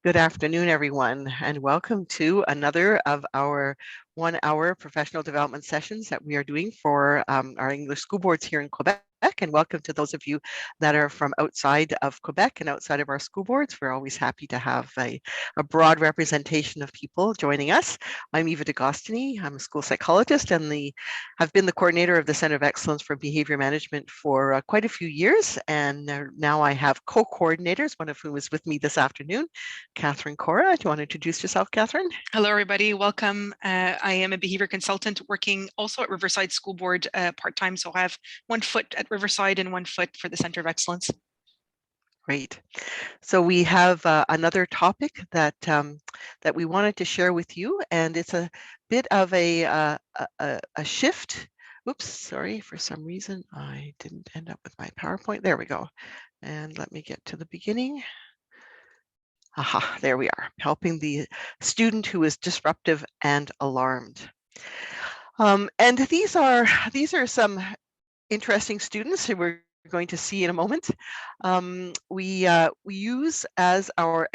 Good afternoon, everyone, and welcome to another of our 1-hour professional development sessions that we are doing for our English school boards here in Quebec. And welcome to those of you that are from outside of Quebec and outside of our school boards. We're always happy to have a broad representation of people joining us. I'm Eva de Gosztonyi. I'm a school psychologist and have been the coordinator of the Center of Excellence for Behavior Management for quite a few years. And now I have co-coordinators, one of whom is with me this afternoon, Catherine Cora. Do you want to introduce yourself, Catherine? Hello, everybody. Welcome. I am a behavior consultant working also at Riverside School Board part-time. So I have one foot at Riverside and one foot for the Center of Excellence. Great. So we have another topic that we wanted to share with you, and it's a bit of a shift. Oops, sorry, for some reason I didn't end up with my PowerPoint. There we go. And let me get to the beginning. Aha, there we are, helping the student who is disruptive and alarmed. And these are some interesting students who we're going to see in a moment. We use as our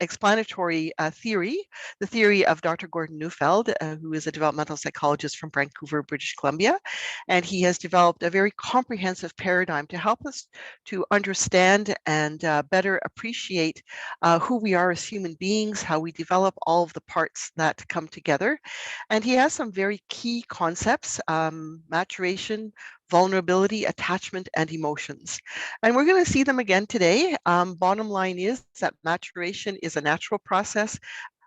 explanatory theory, the theory of Dr. Gordon Neufeld, who is a developmental psychologist from Vancouver, British Columbia. And he has developed a very comprehensive paradigm to help us to understand and better appreciate who we are as human beings, how we develop all of the parts that come together. And he has some very key concepts, maturation, vulnerability, attachment, and emotions. And we're going to see them again today. Bottom line is that maturation is a natural process,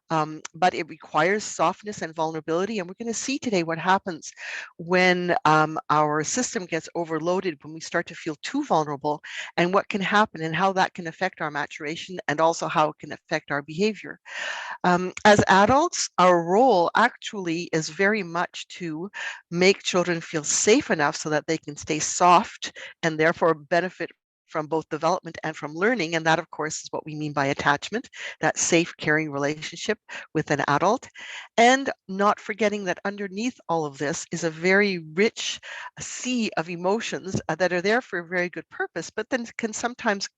but it requires softness and vulnerability. And we're going to see today what happens when our system gets overloaded, when we start to feel too vulnerable, and what can happen and how that can affect our maturation and also how it can affect our behavior. As adults, our role actually is very much to make children feel safe enough so that they can stay soft and therefore benefit from both development and from learning. And that, of course, is what we mean by attachment, that safe, caring relationship with an adult. And not forgetting that underneath all of this is a very rich sea of emotions that are there for a very good purpose, but then can sometimes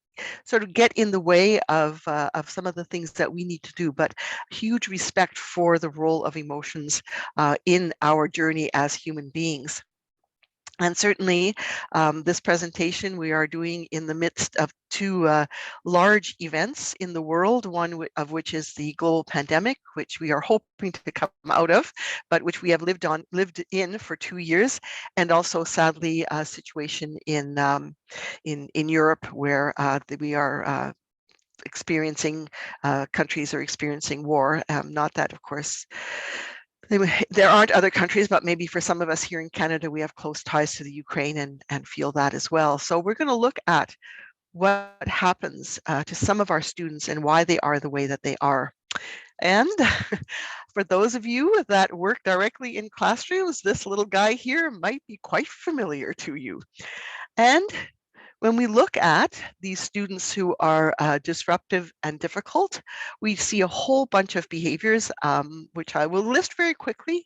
sort of get in the way of some of the things that we need to do, but huge respect for the role of emotions in our journey as human beings. And certainly this presentation we are doing in the midst of two large events in the world, one of which is the global pandemic, which we are hoping to come out of, but which we have lived in for 2 years, and also sadly a situation in Europe where we are experiencing, countries are experiencing war. Not that, of course, there aren't other countries, but maybe for some of us here in Canada, we have close ties to the Ukraine and feel that as well. So we're going to look at what happens to some of our students and why they are the way that they are. And for those of you that work directly in classrooms, this little guy here might be quite familiar to you. And when we look at these students who are disruptive and difficult, we see a whole bunch of behaviors, which I will list very quickly.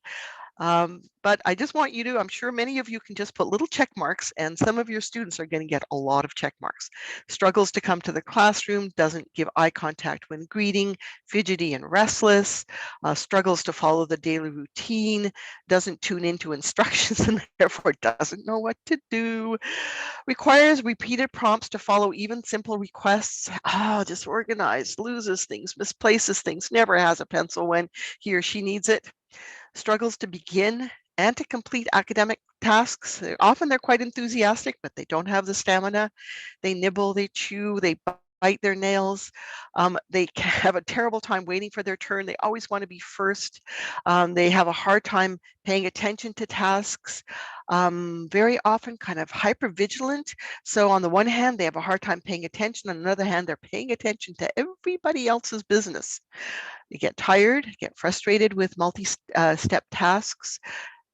But I just want you to, I'm sure many of you can just put little check marks, and some of your students are going to get a lot of check marks. Struggles to come to the classroom, doesn't give eye contact when greeting, fidgety and restless, struggles to follow the daily routine, doesn't tune into instructions and therefore doesn't know what to do, requires repeated prompts to follow even simple requests, disorganized, loses things, misplaces things, never has a pencil when he or she needs it, struggles to begin and to complete academic tasks. Often they're quite enthusiastic, but they don't have the stamina. They nibble, they chew, they bite their nails. They have a terrible time waiting for their turn. They always want to be first. They have a hard time paying attention to tasks. Very often kind of hypervigilant. So on the one hand, they have a hard time paying attention. On the other hand, they're paying attention to everybody else's business. They get tired, get frustrated with multi-step tasks.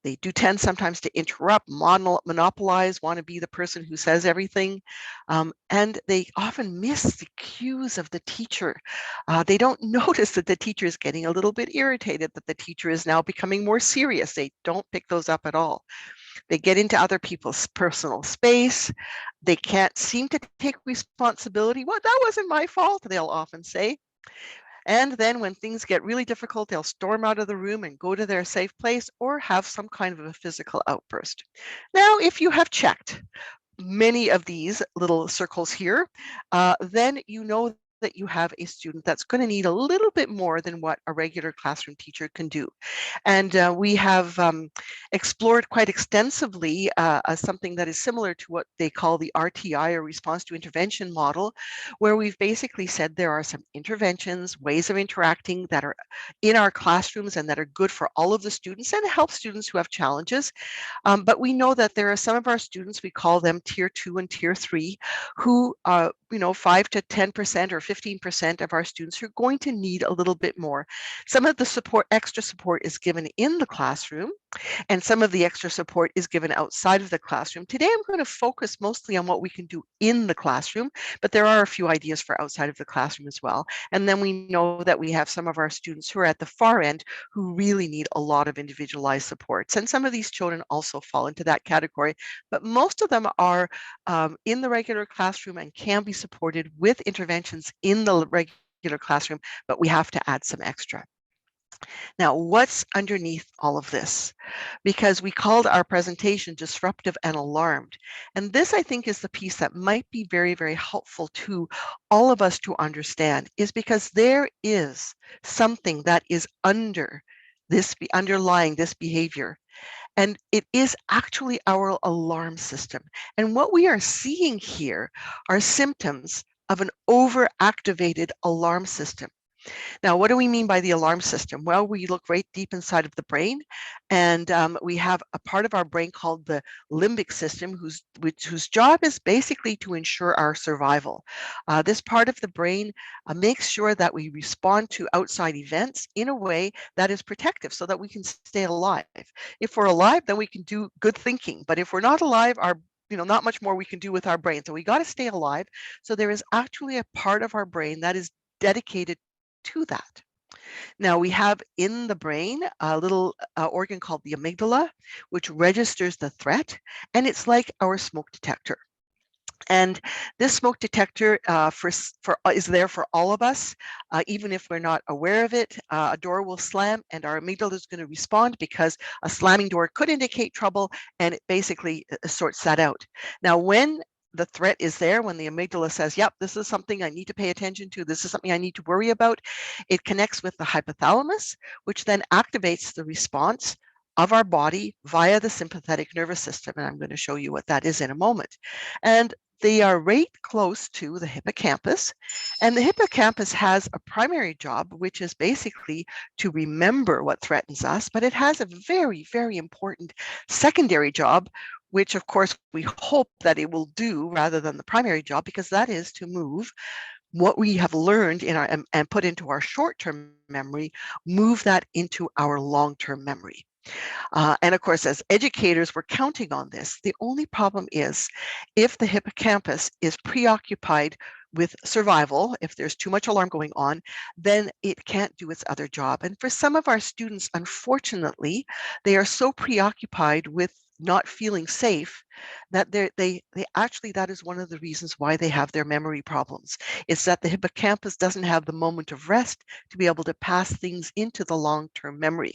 They do tend sometimes to interrupt, monopolize, want to be the person who says everything. And they often miss the cues of the teacher. They don't notice that the teacher is getting a little bit irritated, that the teacher is now becoming more serious. They don't pick those up at all. They get into other people's personal space. They can't seem to take responsibility. Well, that wasn't my fault, they'll often say. And then when things get really difficult, they'll storm out of the room and go to their safe place or have some kind of a physical outburst. Now, if you have checked many of these little circles here, then you know that you have a student that's going to need a little bit more than what a regular classroom teacher can do. And we have explored quite extensively something that is similar to what they call the RTI, or response to intervention model, where we've basically said there are some interventions, ways of interacting that are in our classrooms and that are good for all of the students and help students who have challenges. But we know that there are some of our students, we call them tier 2 and tier 3, who 5 to 10% or 15% of our students are going to need a little bit more. Some of the support, extra support, is given in the classroom, and some of the extra support is given outside of the classroom. Today, I'm going to focus mostly on what we can do in the classroom, but there are a few ideas for outside of the classroom as well. And then we know that we have some of our students who are at the far end who really need a lot of individualized supports. And some of these children also fall into that category, but most of them are in the regular classroom and can be supported with interventions in the regular classroom, but we have to add some extra. Now, what's underneath all of this? Because we called our presentation Disruptive and Alarmed. And this, I think, is the piece that might be very, very helpful to all of us to understand, is because there is something that is underlying this behavior. And it is actually our alarm system. And what we are seeing here are symptoms of an overactivated alarm system. Now, what do we mean by the alarm system? Well, we look right deep inside of the brain, and we have a part of our brain called the limbic system, whose job is basically to ensure our survival. This part of the brain makes sure that we respond to outside events in a way that is protective so that we can stay alive. If we're alive, then we can do good thinking. But if we're not alive, not much more we can do with our brain. So we got to stay alive. So there is actually a part of our brain that is dedicated to that. Now, we have in the brain a little organ called the amygdala, which registers the threat, and it's like our smoke detector. And this smoke detector is there for all of us, even if we're not aware of it. A door will slam, and our amygdala is going to respond because a slamming door could indicate trouble, and it basically sorts that out. Now, when the threat is there, when the amygdala says, yep, this is something I need to pay attention to, this is something I need to worry about, it connects with the hypothalamus, which then activates the response of our body via the sympathetic nervous system. And I'm going to show you what that is in a moment. And they are right close to the hippocampus. And the hippocampus has a primary job, which is basically to remember what threatens us, but it has a very, very important secondary job, which of course we hope that it will do rather than the primary job, because that is to move what we have learned in our and put into our short-term memory, move that into our long-term memory. And of course, as educators, we're counting on this. The only problem is if the hippocampus is preoccupied with survival, if there's too much alarm going on, then it can't do its other job. And for some of our students, unfortunately, they are so preoccupied with not feeling safe that they actually, that is one of the reasons why they have their memory problems. It's that the hippocampus doesn't have the moment of rest to be able to pass things into the long-term memory.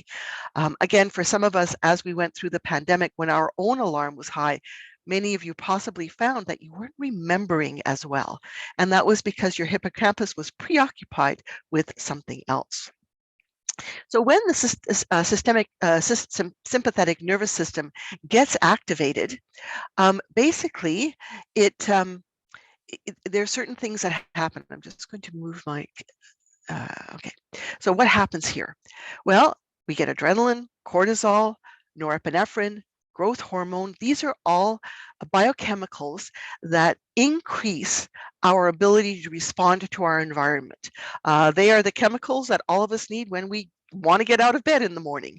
Again, for some of us, as we went through the pandemic, when our own alarm was high, many of you possibly found that you weren't remembering as well. And that was because your hippocampus was preoccupied with something else. So when the sympathetic nervous system gets activated, basically there are certain things that happen. I'm just going to move my, okay. So what happens here? Well, we get adrenaline, cortisol, norepinephrine, growth hormone. These are all biochemicals that increase our ability to respond to our environment. They are the chemicals that all of us need when we want to get out of bed in the morning.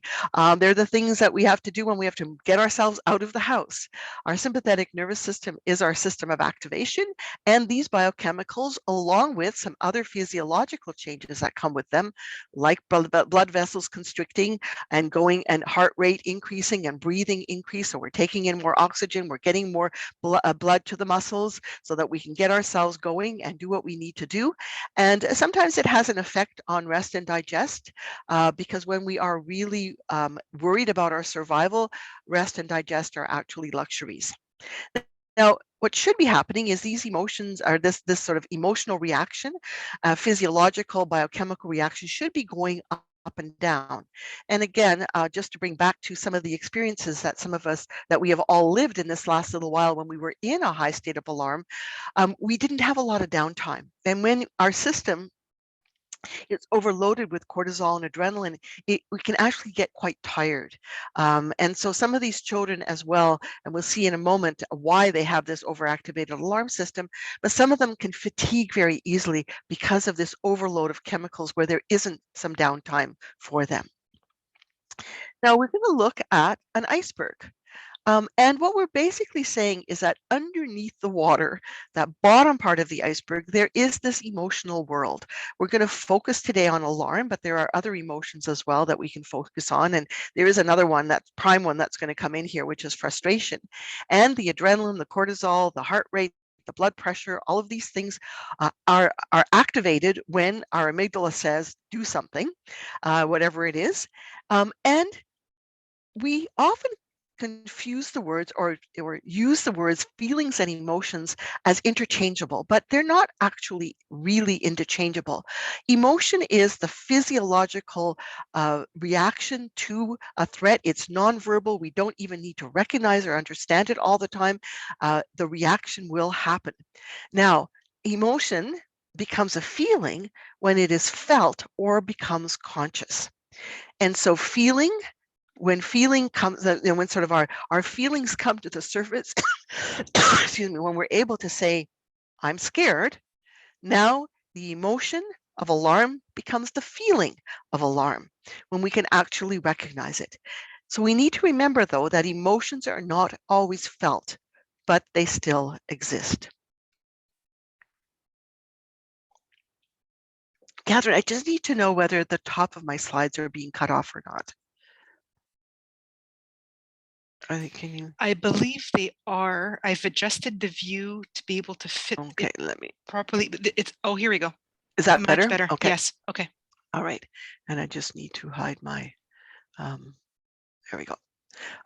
They're the things that we have to do when we have to get ourselves out of the house. Our sympathetic nervous system is our system of activation, and these biochemicals, along with some other physiological changes that come with them, like blood vessels constricting and going, and heart rate increasing and breathing increase. So we're taking in more oxygen, we're getting more blood to the muscles so that we can get ourselves going and do what we need to do. And sometimes it has an effect on rest and digest, because when we are really worried about our survival, rest and digest are actually luxuries. Now, what should be happening is these emotions are this sort of emotional reaction, physiological, biochemical reaction should be going up and down. And again, just to bring back to some of the experiences that some of us, that we have all lived in this last little while when we were in a high state of alarm, we didn't have a lot of downtime. And when our system it's overloaded with cortisol and adrenaline, we can actually get quite tired. And so some of these children as well, and we'll see in a moment why they have this overactivated alarm system, but some of them can fatigue very easily because of this overload of chemicals where there isn't some downtime for them. Now we're going to look at an iceberg. And what we're basically saying is that underneath the water, that bottom part of the iceberg, there is this emotional world. We're going to focus today on alarm, but there are other emotions as well that we can focus on. And there is another one, that prime one, that's going to come in here, which is frustration. And the adrenaline, the cortisol, the heart rate, the blood pressure, all of these things are activated when our amygdala says, do something, whatever it is. And we often confuse the words or use the words feelings and emotions as interchangeable, but they're not actually really interchangeable. Emotion is the physiological reaction to a threat. It's nonverbal. We don't even need to recognize or understand it all the time. The reaction will happen. Now, emotion becomes a feeling when it is felt or becomes conscious. And so when feeling comes, when sort of our feelings come to the surface, excuse me, when we're able to say, I'm scared, now the emotion of alarm becomes the feeling of alarm when we can actually recognize it. So we need to remember, though, that emotions are not always felt, but they still exist. Catherine, I just need to know whether the top of my slides are being cut off or not. Can you? I believe they are. I've adjusted the view to be able to fit Okay, it let me. properly. It's here we go. Is that Much better? Okay. Yes. Okay. All right. And I just need to hide my, there we go.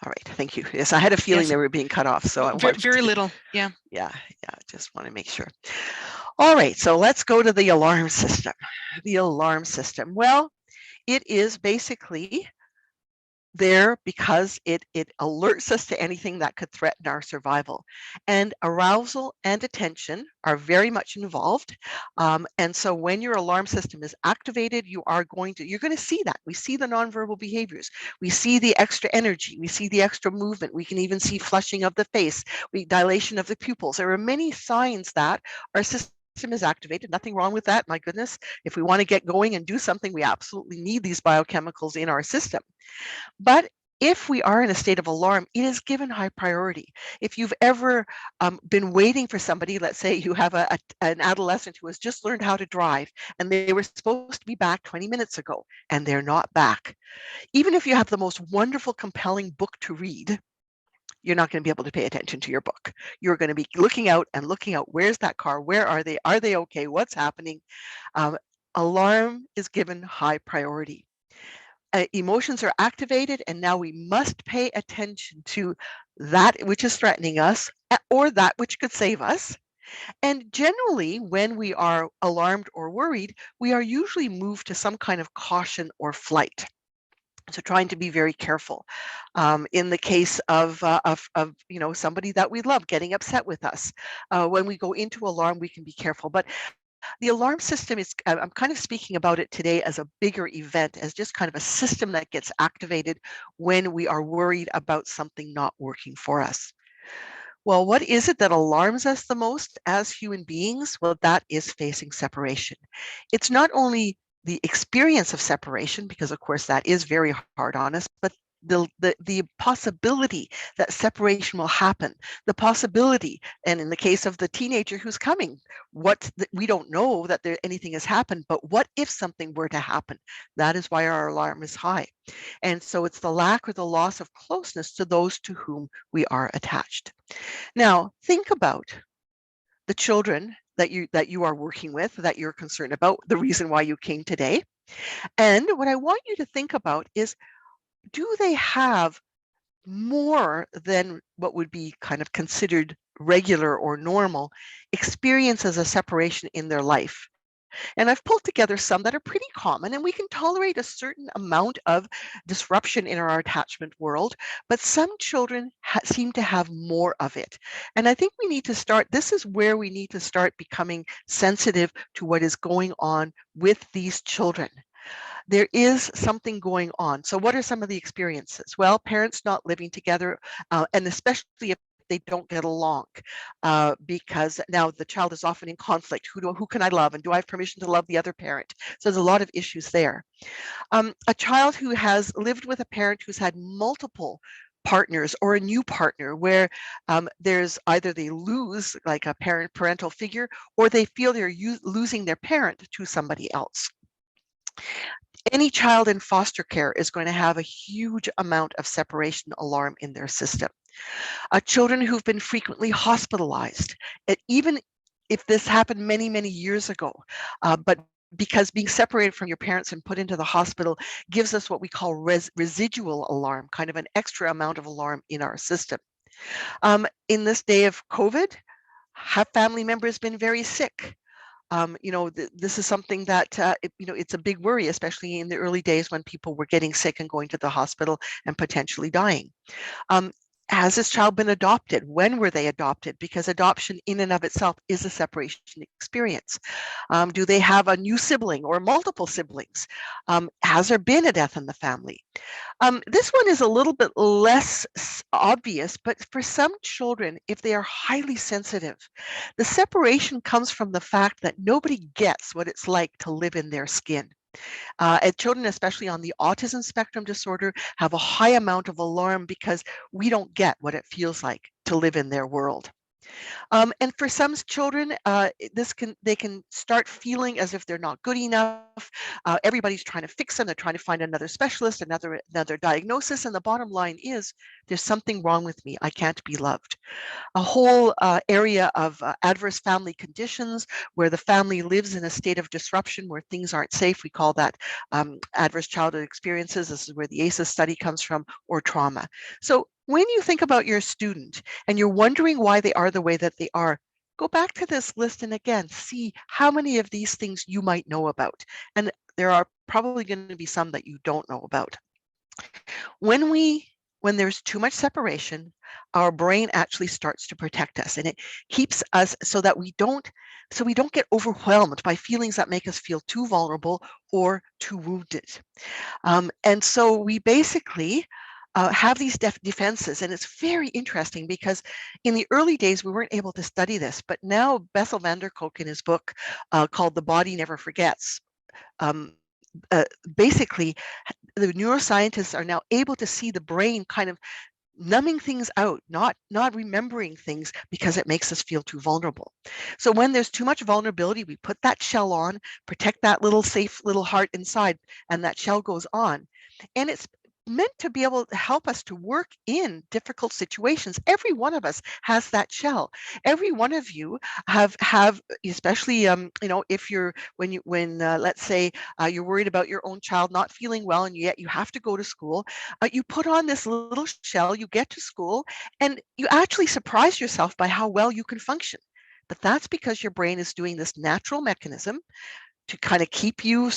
All right. Thank you. Yes, I had a feeling they were being cut off. So I wanted very little. Yeah. Yeah. Just want to make sure. All right. So let's go to the alarm system. The alarm system. Well, it is basically there because it alerts us to anything that could threaten our survival. And arousal and attention are very much involved. And so when your alarm system is activated, you're going to see that. We see the nonverbal behaviors. We see the extra energy. We see the extra movement. We can even see flushing of the face, dilation of the pupils. There are many signs that our system is activated. Nothing wrong with that. My goodness. If we want to get going and do something, we absolutely need these biochemicals in our system. But if we are in a state of alarm, it is given high priority. If you've ever been waiting for somebody, let's say you have an adolescent who has just learned how to drive and they were supposed to be back 20 minutes ago and they're not back. Even if you have the most wonderful, compelling book to read, you're not going to be able to pay attention to your book. You're going to be looking out, where's that car? Where are they? Are they okay? What's happening? Alarm is given high priority. Emotions are activated, and now we must pay attention to that which is threatening us or that which could save us. And generally, when we are alarmed or worried, we are usually moved to some kind of caution or flight. So trying to be very careful. In the case of somebody that we love getting upset with us, when we go into alarm, we can be careful. But the alarm system is, I'm kind of speaking about it today as a bigger event, as just kind of a system that gets activated when we are worried about something not working for us. Well, what is it that alarms us the most as human beings? Well, that is facing separation. It's not only the experience of separation, because of course that is very hard on us, but the possibility that separation will happen, the possibility, and in the case of the teenager who's coming, we don't know that anything has happened, but what if something were to happen? That is why our alarm is high. And so it's the lack or the loss of closeness to those to whom we are attached. Now, think about the children that you are working with, that you're concerned about, the reason why you came today. And what I want you to think about is, do they have more than what would be kind of considered regular or normal experiences of separation in their life? And I've pulled together some that are pretty common, and we can tolerate a certain amount of disruption in our attachment world, but some children seem to have more of it. And I think we need to start, this is where we need to start becoming sensitive to what is going on with these children. There is something going on. So what are some of the experiences? Well, parents not living together, and especially if they don't get along, because now the child is often in conflict. Who can I love, and do I have permission to love the other parent? So there's a lot of issues there. A child who has lived with a parent who's had multiple partners, or a new partner where there's either they lose like a parental figure, or they feel they're losing their parent to somebody else. Any child in foster care is going to have a huge amount of separation alarm in their system. Children who've been frequently hospitalized, even if this happened many, many years ago, but because being separated from your parents and put into the hospital gives us what we call residual alarm, kind of an extra amount of alarm in our system. In this day of COVID, have family members been very sick? This is something that, it's a big worry, especially in the early days when people were getting sick and going to the hospital and potentially dying. Has this child been adopted? When were they adopted? Because adoption in and of itself is a separation experience. Do they have a new sibling or multiple siblings? Has there been a death in the family? This one is a little bit less obvious, but for some children, if they are highly sensitive, the separation comes from the fact that nobody gets what it's like to live in their skin. And children, especially on the autism spectrum disorder, have a high amount of alarm because we don't get what it feels like to live in their world. And for some children, they can start feeling as if they're not good enough. Everybody's trying to fix them. They're trying to find another specialist, another diagnosis. And the bottom line is, there's something wrong with me. I can't be loved. A whole area of adverse family conditions where the family lives in a state of disruption, where things aren't safe. We call that adverse childhood experiences. This is where the ACEs study comes from, or trauma. So when you think about your student and you're wondering why they are the way that they are, go back to this list and again, see how many of these things you might know about. And there are probably going to be some that you don't know about. When there's too much separation, our brain actually starts to protect us, and it keeps us so we don't get overwhelmed by feelings that make us feel too vulnerable or too wounded. And so we basically have these defenses, and it's very interesting because in the early days we weren't able to study this, but now Bessel van der Kolk in his book called The Body Never Forgets, basically the neuroscientists are now able to see the brain kind of numbing things out, not remembering things because it makes us feel too vulnerable. So when there's too much vulnerability, we put that shell on, protect that little safe little heart inside, and that shell goes on. And it's meant to be able to help us to work in difficult situations. Every one of us has that shell. Every one of you have especially if you're when let's say you're worried about your own child not feeling well, and yet you have to go to school, you put on this little shell, you get to school, and you actually surprise yourself by how well you can function. But that's because your brain is doing this natural mechanism to kind of keep you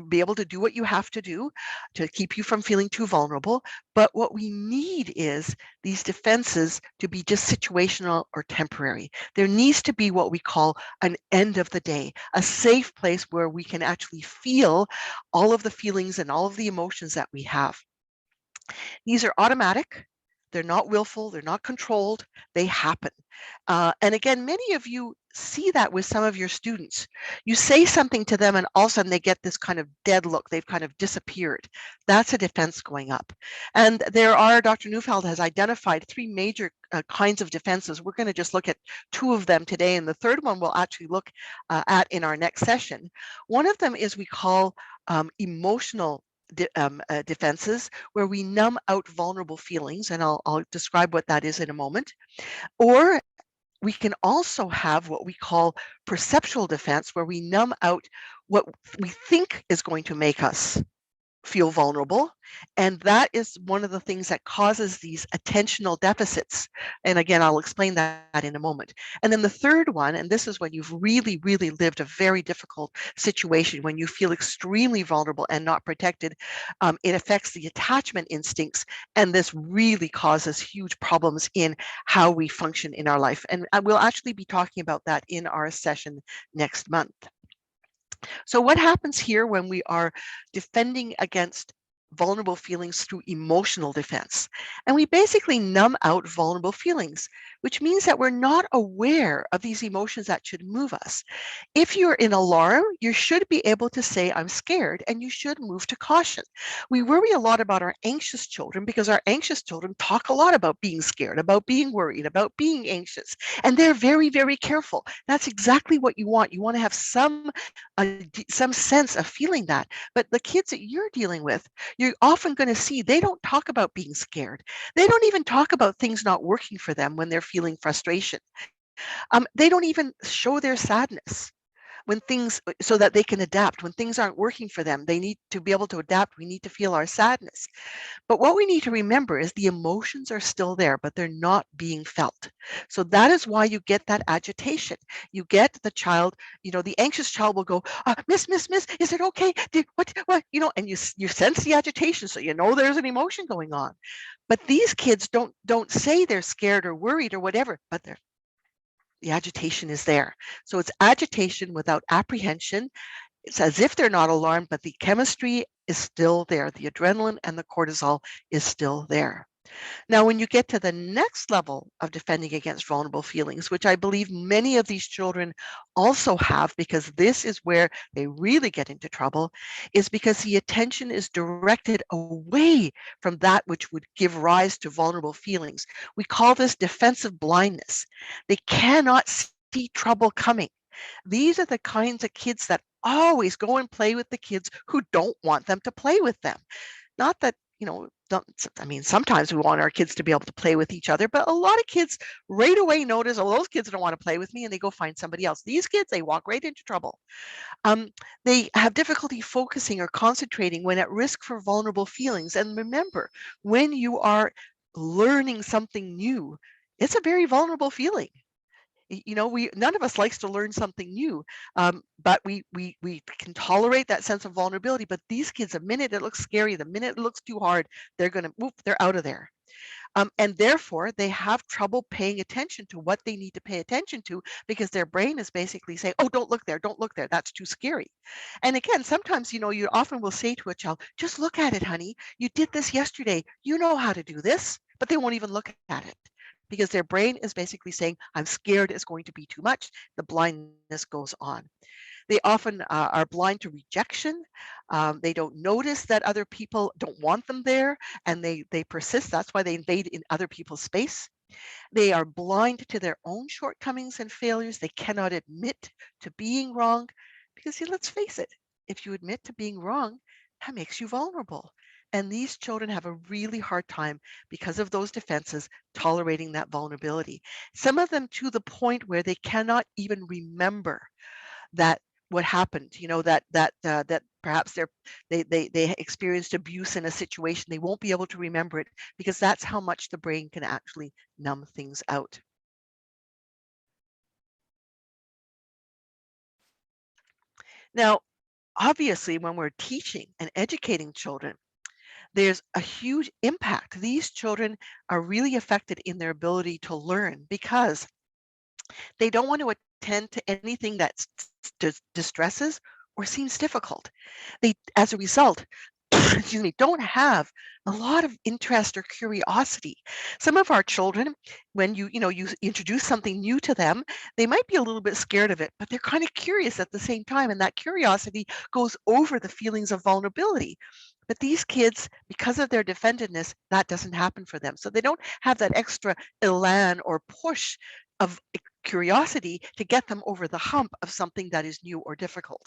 be able to do what you have to do to keep you from feeling too vulnerable. But what we need is these defenses to be just situational or temporary. There needs to be what we call an end of the day, a safe place where we can actually feel all of the feelings and all of the emotions that we have. These are automatic. They're not willful. They're not controlled. They happen. And again, many of you see that with some of your students. You say something to them and all of a sudden they get this kind of dead look. They've kind of disappeared. That's a defense going up. And Dr. Neufeld has identified 3 major kinds of defenses. We're going to just look at 2 of them today, and the third one we'll actually look at in our next session. One of them is we call emotional defenses, where we numb out vulnerable feelings, and I'll describe what that is in a moment. Or we can also have what we call perceptual defense, where we numb out what we think is going to make us feel vulnerable. And that is one of the things that causes these attentional deficits. And again, I'll explain that in a moment. And then the third one, and this is when you've really, really lived a very difficult situation, when you feel extremely vulnerable and not protected, it affects the attachment instincts. And this really causes huge problems in how we function in our life. And we'll actually be talking about that in our session next month. So what happens here when we are defending against vulnerable feelings through emotional defense? And we basically numb out vulnerable feelings, which means that we're not aware of these emotions that should move us. If you're in alarm, you should be able to say, I'm scared, and you should move to caution. We worry a lot about our anxious children because our anxious children talk a lot about being scared, about being worried, about being anxious, and they're very, very careful. That's exactly what you want. You want to have some sense of feeling that. But the kids that you're dealing with, you're often going to see they don't talk about being scared. They don't even talk about things not working for them when they're feeling frustration. They don't even show their sadness when things, so that they can adapt. When things aren't working for them, they need to be able to adapt. We need to feel our sadness. But what we need to remember is the emotions are still there, but they're not being felt. So that is why you get that agitation. You get the child, the anxious child will go, miss, is it okay? What, and you sense the agitation. So there's an emotion going on. But these kids don't say they're scared or worried or whatever, but the agitation is there. So it's agitation without apprehension. It's as if they're not alarmed, but the chemistry is still there. The adrenaline and the cortisol is still there. Now, when you get to the next level of defending against vulnerable feelings, which I believe many of these children also have, because this is where they really get into trouble, is because the attention is directed away from that which would give rise to vulnerable feelings. We call this defensive blindness. They cannot see trouble coming. These are the kinds of kids that always go and play with the kids who don't want them to play with them. Not that, sometimes we want our kids to be able to play with each other, but a lot of kids right away notice, oh, those kids don't want to play with me, and they go find somebody else. These kids, they walk right into trouble. They have difficulty focusing or concentrating when at risk for vulnerable feelings. And remember, when you are learning something new, it's a very vulnerable feeling. None of us likes to learn something new, but we can tolerate that sense of vulnerability. But these kids, the minute it looks scary, the minute it looks too hard, they're out of there. And therefore, they have trouble paying attention to what they need to pay attention to, because their brain is basically saying, oh, don't look there, that's too scary. And again, sometimes, you often will say to a child, just look at it, honey. You did this yesterday. You know how to do this, but they won't even look at it, because their brain is basically saying, I'm scared it's going to be too much. The blindness goes on. They often are blind to rejection. They don't notice that other people don't want them there, and they persist. That's why they invade in other people's space. They are blind to their own shortcomings and failures. They cannot admit to being wrong, because let's face it, if you admit to being wrong, that makes you vulnerable. And these children have a really hard time, because of those defenses, tolerating that vulnerability. Some of them to the point where they cannot even remember that what happened, that perhaps they experienced abuse in a situation. They won't be able to remember it, because that's how much the brain can actually numb things out. Now, obviously, when we're teaching and educating children, there's a huge impact. These children are really affected in their ability to learn, because they don't want to attend to anything that distresses or seems difficult. As a result, excuse me, don't have a lot of interest or curiosity. Some of our children, when you introduce something new to them, they might be a little bit scared of it, but they're kind of curious at the same time, and that curiosity goes over the feelings of vulnerability. But these kids, because of their defendedness, that doesn't happen for them. So they don't have that extra elan or push of curiosity to get them over the hump of something that is new or difficult.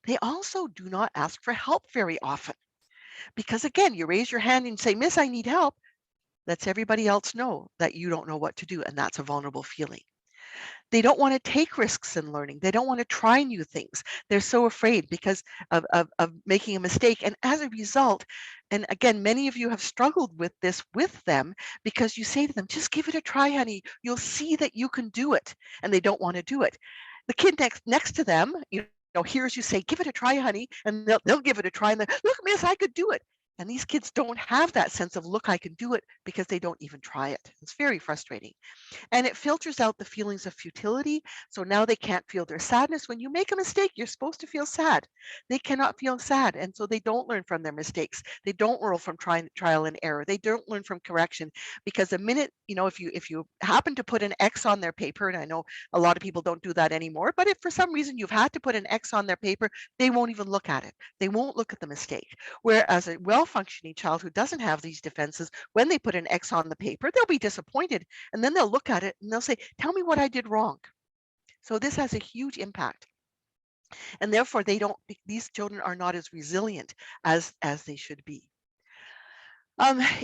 They also do not ask for help very often. Because again, you raise your hand and say, Miss, I need help. Lets everybody else know that you don't know what to do. And that's a vulnerable feeling. They don't want to take risks in learning. They don't want to try new things. They're so afraid because of making a mistake. And as a result, and again, many of you have struggled with this with them because you say to them, just give it a try, honey. You'll see that you can do it. And they don't want to do it. The kid next to them, hears you say, give it a try, honey, and they'll give it a try, and look, miss, I could do it. And these kids don't have that sense of, look, I can do it, because they don't even try it. It's very frustrating. And it filters out the feelings of futility. So now they can't feel their sadness. When you make a mistake, you're supposed to feel sad. They cannot feel sad. And so they don't learn from their mistakes. They don't learn from trial and error. They don't learn from correction, because the minute, if you happen to put an X on their paper, and I know a lot of people don't do that anymore, but if for some reason you've had to put an X on their paper, they won't even look at it. They won't look at the mistake. Whereas a well-functioning child who doesn't have these defenses, when they put an X on the paper, they'll be disappointed, and then they'll look at it and they'll say, tell me what I did wrong. So this has a huge impact. And therefore these children are not as resilient as they should be.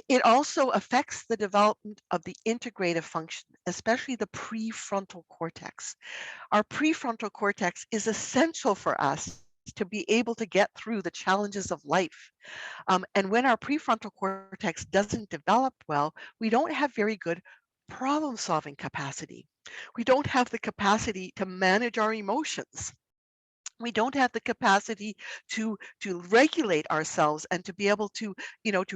It also affects the development of the integrative function, especially the prefrontal cortex. Our prefrontal cortex is essential for us to be able to get through the challenges of life. And when our prefrontal cortex doesn't develop well, we don't have very good problem solving capacity. We don't have the capacity to manage our emotions. We don't have the capacity to regulate ourselves and to be able to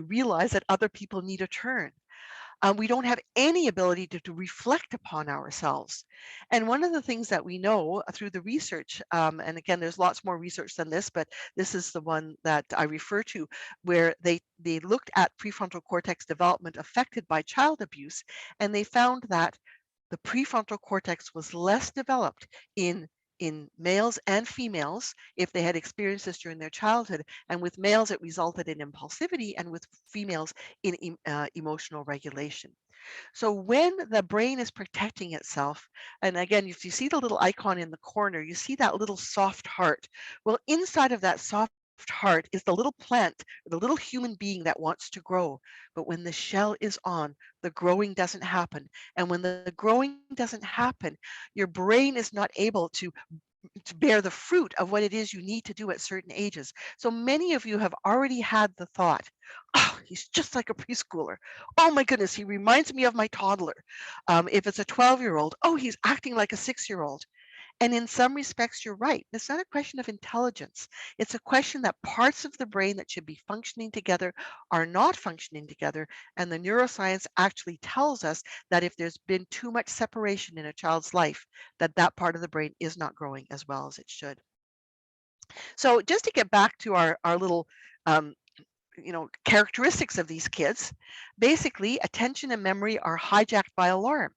realize that other people need a turn. We don't have any ability to reflect upon ourselves. And one of the things that we know through the research, and again, there's lots more research than this, but this is the one that I refer to, where they looked at prefrontal cortex development affected by child abuse, and they found that the prefrontal cortex was less developed in males and females if they had experienced this during their childhood. And with males, it resulted in impulsivity, and with females in emotional regulation. So when the brain is protecting itself, and again, if you see the little icon in the corner, you see that little soft heart. Well, inside of that soft heart is the little plant, the little human being that wants to grow. But when the shell is on, the growing doesn't happen. And when the growing doesn't happen, your brain is not able to bear the fruit of what it is you need to do at certain ages. So many of you have already had the thought, oh, he's just like a preschooler. Oh my goodness, he reminds me of my toddler. If it's a 12-year-old, oh, he's acting like a 6-year-old. And in some respects, you're right. It's not a question of intelligence. It's a question that parts of the brain that should be functioning together are not functioning together. And the neuroscience actually tells us that if there's been too much separation in a child's life, that part of the brain is not growing as well as it should. So just to get back to our little um, characteristics of these kids, basically attention and memory are hijacked by alarm.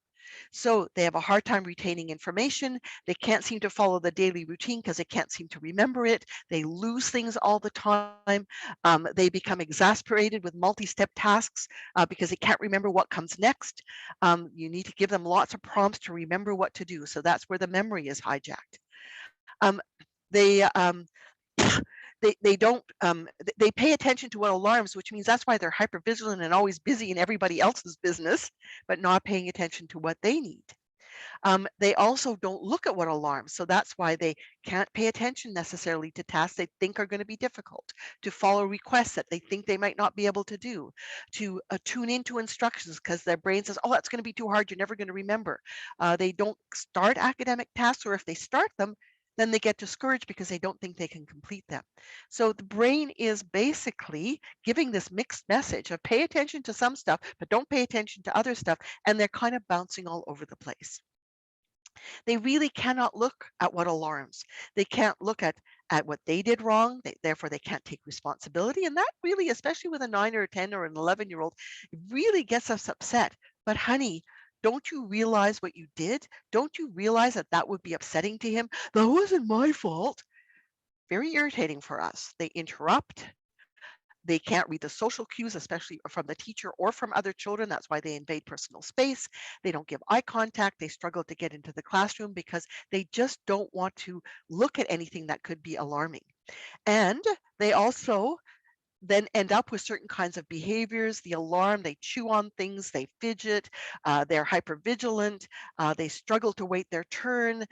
So they have a hard time retaining information. They can't seem to follow the daily routine because they can't seem to remember it. They lose things all the time. They become exasperated with multi-step tasks because they can't remember what comes next. You need to give them lots of prompts to remember what to do. So that's where the memory is hijacked. Um, they they don't they pay attention to what alarms, which means that's why they're hyper vigilant and always busy in everybody else's business, but not paying attention to what they need. They also don't look at what alarms, so that's why they can't pay attention necessarily to tasks they think are going to be difficult, to follow requests that they think they might not be able to do, to tune into instructions because their brain says, oh, that's going to be too hard, you're never going to remember. They don't start academic tasks, or if they start them, then they get discouraged because they don't think they can complete them. So the brain is basically giving this mixed message of pay attention to some stuff, but don't pay attention to other stuff, and they're kind of bouncing all over the place. They really cannot look at what alarms. They can't look at at what they did wrong. Therefore, they can't take responsibility. And that really, especially with a 9 or a 10 or an 11-year-old, really gets us upset. But honey, don't you realize what you did? Don't you realize that that would be upsetting to him? That wasn't my fault. Very irritating for us. They interrupt. They can't read the social cues, especially from the teacher or from other children. That's why they invade personal space. They don't give eye contact. They struggle to get into the classroom because they just don't want to look at anything that could be alarming. And they also then end up with certain kinds of behaviors, the alarm, they chew on things, they fidget, they're hypervigilant, they struggle to wait their turn,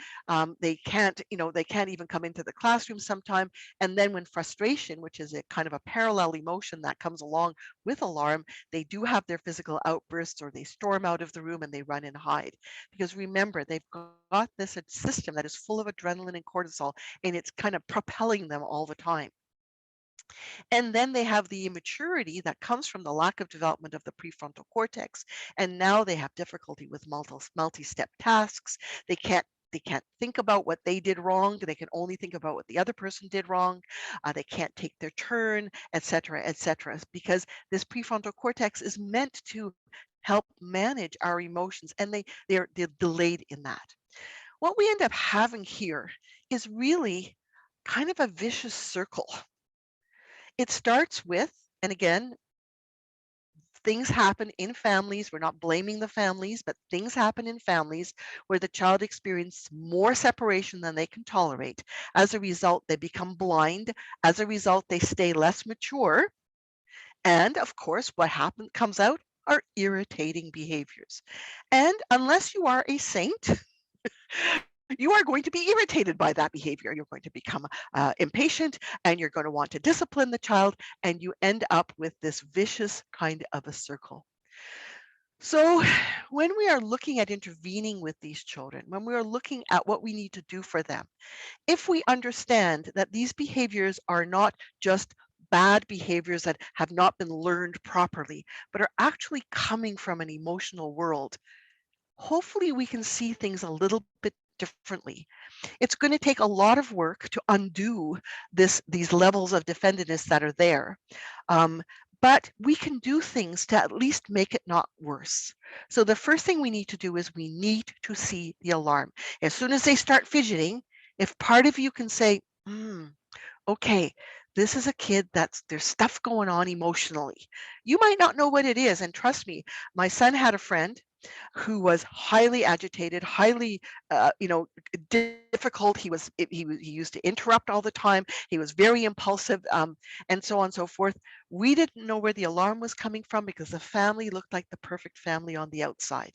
they can't even come into the classroom sometime. And then when frustration, which is a kind of a parallel emotion that comes along with alarm, they do have their physical outbursts or they storm out of the room and they run and hide. Because remember, they've got this system that is full of adrenaline and cortisol, and it's kind of propelling them all the time. And then they have the immaturity that comes from the lack of development of the prefrontal cortex. And now they have difficulty with multi-step tasks. They can't think about what they did wrong. They can only think about what the other person did wrong. They can't take their turn, et cetera, because this prefrontal cortex is meant to help manage our emotions, and they're delayed in that. What we end up having here is really kind of a vicious circle. It starts with, and again, things happen in families. We're not blaming the families, but things happen in families where the child experiences more separation than they can tolerate. As a result, they become blind. As a result, they stay less mature. And of course, what comes out are irritating behaviors. And unless you are a saint, you are going to be irritated by that behavior. You're going to become impatient and you're going to want to discipline the child, and you end up with this vicious kind of a circle. So, when we are looking at intervening with these children, when we are looking at what we need to do for them, if we understand that these behaviors are not just bad behaviors that have not been learned properly, but are actually coming from an emotional world, hopefully we can see things a little bit differently. It's going to take a lot of work to undo these levels of defendedness that are there. Um, but we can do things to at least make it not worse. So the first thing we need to do is we need to see the alarm. As soon as they start fidgeting, if part of you can say, okay, this is a kid there's stuff going on emotionally. You might not know what it is. And trust me, my son had a friend who was highly agitated, highly, difficult. He used to interrupt all the time. He was very impulsive, and so on and so forth. We didn't know where the alarm was coming from because the family looked like the perfect family on the outside.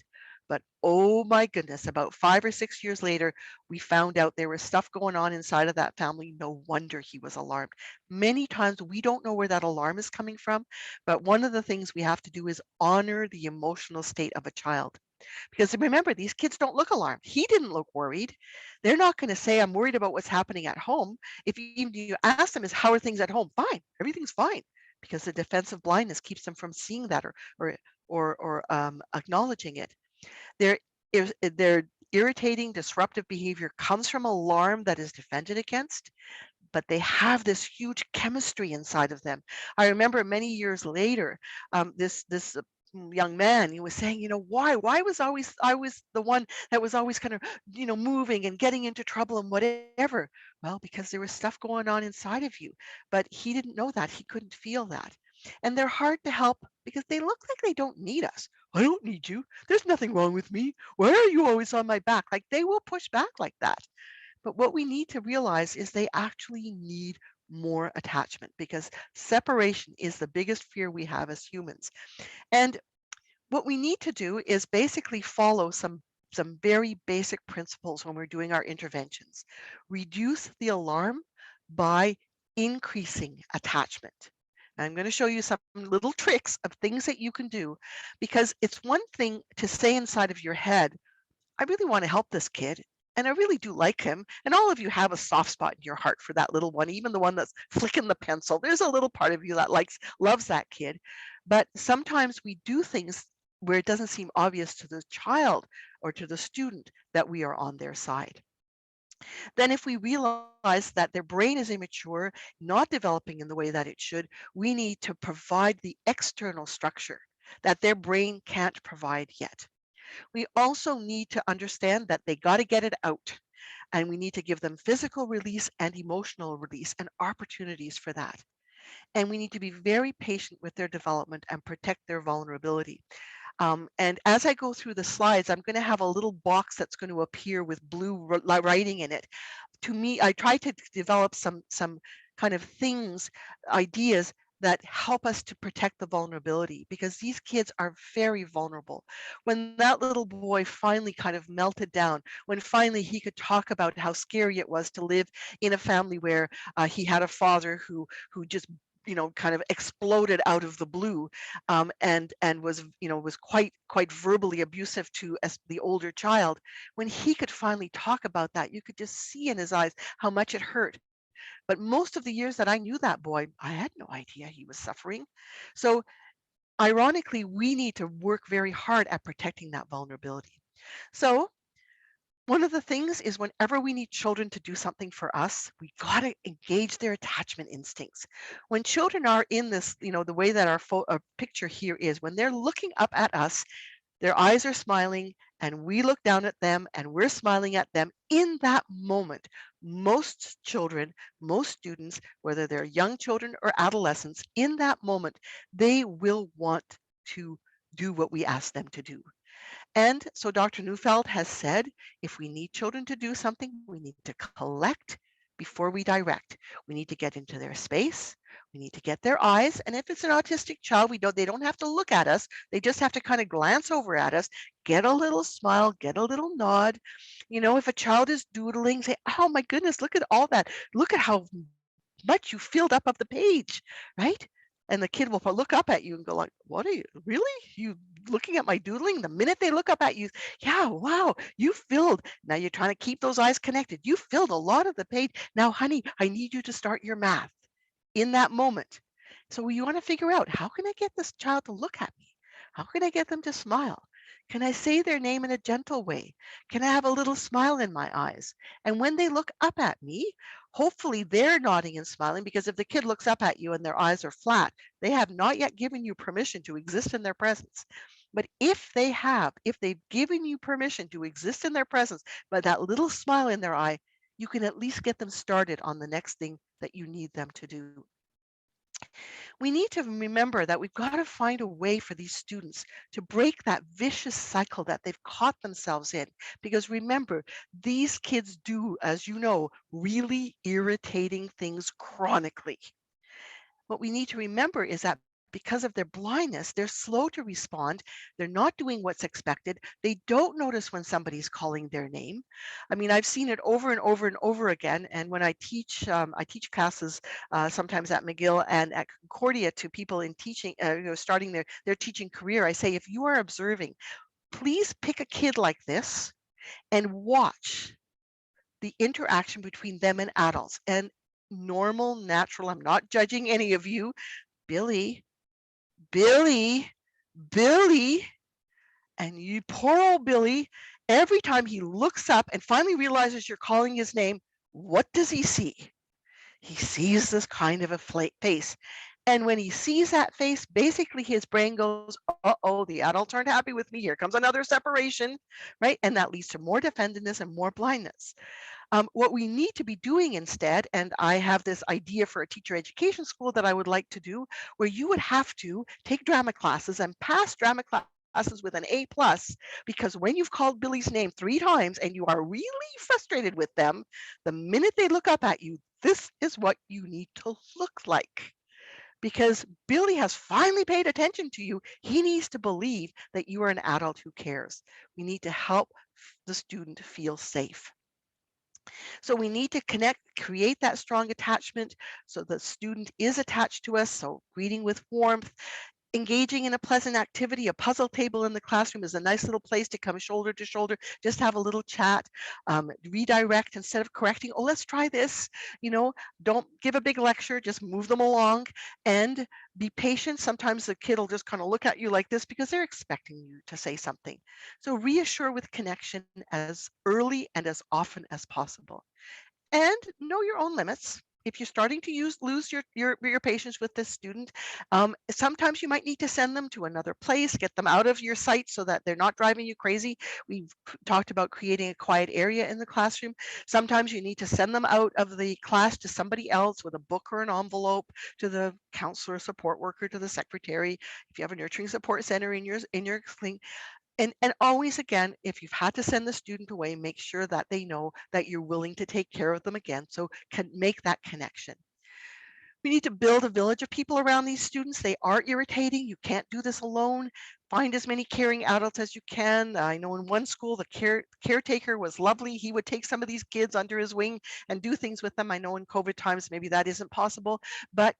But oh my goodness, about 5 or 6 years later, we found out there was stuff going on inside of that family. No wonder he was alarmed. Many times we don't know where that alarm is coming from, but one of the things we have to do is honor the emotional state of a child. Because remember, these kids don't look alarmed. He didn't look worried. They're not going to say, I'm worried about what's happening at home. If you ask them, is how are things at home? Fine. Everything's fine. Because the defensive blindness keeps them from seeing that or acknowledging it. Their irritating, disruptive behavior comes from alarm that is defended against, but they have this huge chemistry inside of them. I remember many years later, this young man, he was saying, why was I was the one that was always kind of, moving and getting into trouble and whatever. Well, because there was stuff going on inside of you, but he didn't know that. He couldn't feel that. And they're hard to help because they look like they don't need us. I don't need you. There's nothing wrong with me. Why are you always on my back? Like they will push back like that. But what we need to realize is they actually need more attachment because separation is the biggest fear we have as humans. And what we need to do is basically follow some very basic principles when we're doing our interventions. Reduce the alarm by increasing attachment. I'm going to show you some little tricks of things that you can do because it's one thing to say inside of your head, I really want to help this kid. And I really do like him. And all of you have a soft spot in your heart for that little one, even the one that's flicking the pencil. There's a little part of you that loves that kid. But sometimes we do things where it doesn't seem obvious to the child or to the student that we are on their side. Then if we realize that their brain is immature, not developing in the way that it should, we need to provide the external structure that their brain can't provide yet. We also need to understand that they got to get it out, and we need to give them physical release and emotional release and opportunities for that. And we need to be very patient with their development and protect their vulnerability. And as I go through the slides, I'm going to have a little box that's going to appear with blue writing in it. To me, I try to develop some kind of things, ideas that help us to protect the vulnerability, because these kids are very vulnerable. When that little boy finally kind of melted down, when finally he could talk about how scary it was to live in a family where he had a father who just kind of exploded out of the blue, and was was quite verbally abusive to as the older child. When he could finally talk about that, you could just see in his eyes how much it hurt. But most of the years that I knew that boy, I had no idea he was suffering. So ironically, we need to work very hard at protecting that vulnerability. So one of the things is, whenever we need children to do something for us, we got to engage their attachment instincts. When children are in this, the way that our picture here is, when they're looking up at us, their eyes are smiling, and we look down at them and we're smiling at them. In that moment, most children, most students, whether they're young children or adolescents, in that moment, they will want to do what we ask them to do. And so Dr. Neufeld has said, if we need children to do something, we need to collect before we direct. We need to get into their space. We need to get their eyes. And if it's an autistic child, they don't have to look at us. They just have to kind of glance over at us, get a little smile, get a little nod. If a child is doodling, say, oh my goodness, look at all that. Look at how much you filled up of the page, right? And the kid will look up at you and go like, what are you, really? You looking at my doodling? The minute they look up at you, yeah, wow, you filled. Now you're trying to keep those eyes connected. You filled a lot of the page. Now, honey, I need you to start your math in that moment. So you want to figure out, how can I get this child to look at me? How can I get them to smile? Can I say their name in a gentle way? Can I have a little smile in my eyes? And when they look up at me, hopefully they're nodding and smiling, because if the kid looks up at you and their eyes are flat, they have not yet given you permission to exist in their presence. But if they've given you permission to exist in their presence by that little smile in their eye, you can at least get them started on the next thing that you need them to do. We need to remember that we've got to find a way for these students to break that vicious cycle that they've caught themselves in. Because remember, these kids do, as you know, really irritating things chronically. What we need to remember is that because of their blindness, they're slow to respond. They're not doing what's expected. They don't notice when somebody's calling their name. I mean, I've seen it over and over and over again. And when I teach classes sometimes at McGill and at Concordia to people in teaching, starting their teaching career. I say, if you are observing, please pick a kid like this and watch the interaction between them and adults. And normal, natural, I'm not judging any of you. Billy, Billy, Billy, and you poor old Billy, every time he looks up and finally realizes you're calling his name, what does he see? He sees this kind of a face. And when he sees that face, basically his brain goes, uh-oh, the adults aren't happy with me. Here comes another separation, right? And that leads to more defensiveness and more blindness. What we need to be doing instead, and I have this idea for a teacher education school that I would like to do, where you would have to take drama classes and pass drama classes with an A plus, because when you've called Billy's name 3 times and you are really frustrated with them, the minute they look up at you, this is what you need to look like. Because Billy has finally paid attention to you. He needs to believe that you are an adult who cares. We need to help the student feel safe. So we need to create that strong attachment so the student is attached to us. So greeting with warmth, Engaging in a pleasant activity, a puzzle table in the classroom is a nice little place to come shoulder to shoulder, just have a little chat, redirect instead of correcting. Oh, let's try this. Don't give a big lecture, just move them along and be patient. Sometimes the kid will just kind of look at you like this because they're expecting you to say something. So reassure with connection as early and as often as possible. And know your own limits. If you're starting to lose your patience with this student, sometimes you might need to send them to another place, get them out of your sight so that they're not driving you crazy. We've talked about creating a quiet area in the classroom. Sometimes you need to send them out of the class to somebody else with a book or an envelope, to the counselor, support worker, to the secretary. If you have a nurturing support center in your thing, and always, again, if you've had to send the student away, make sure that they know that you're willing to take care of them again. So can make that connection. We need to build a village of people around these students. They are irritating. You can't do this alone. Find as many caring adults as you can. I know in one school, the caretaker was lovely. He would take some of these kids under his wing and do things with them. I know in COVID times, maybe that isn't possible, but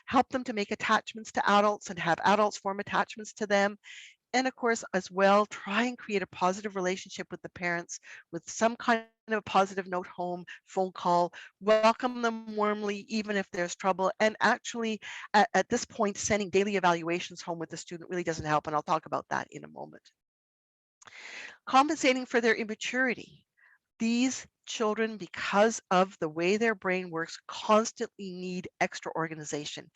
help them to make attachments to adults and have adults form attachments to them. And of course, as well, try and create a positive relationship with the parents with some kind of positive note home, phone call, welcome them warmly, even if there's trouble. And actually, at this point, sending daily evaluations home with the student really doesn't help. And I'll talk about that in a moment. Compensating for their immaturity. These children, because of the way their brain works, constantly need extra organization.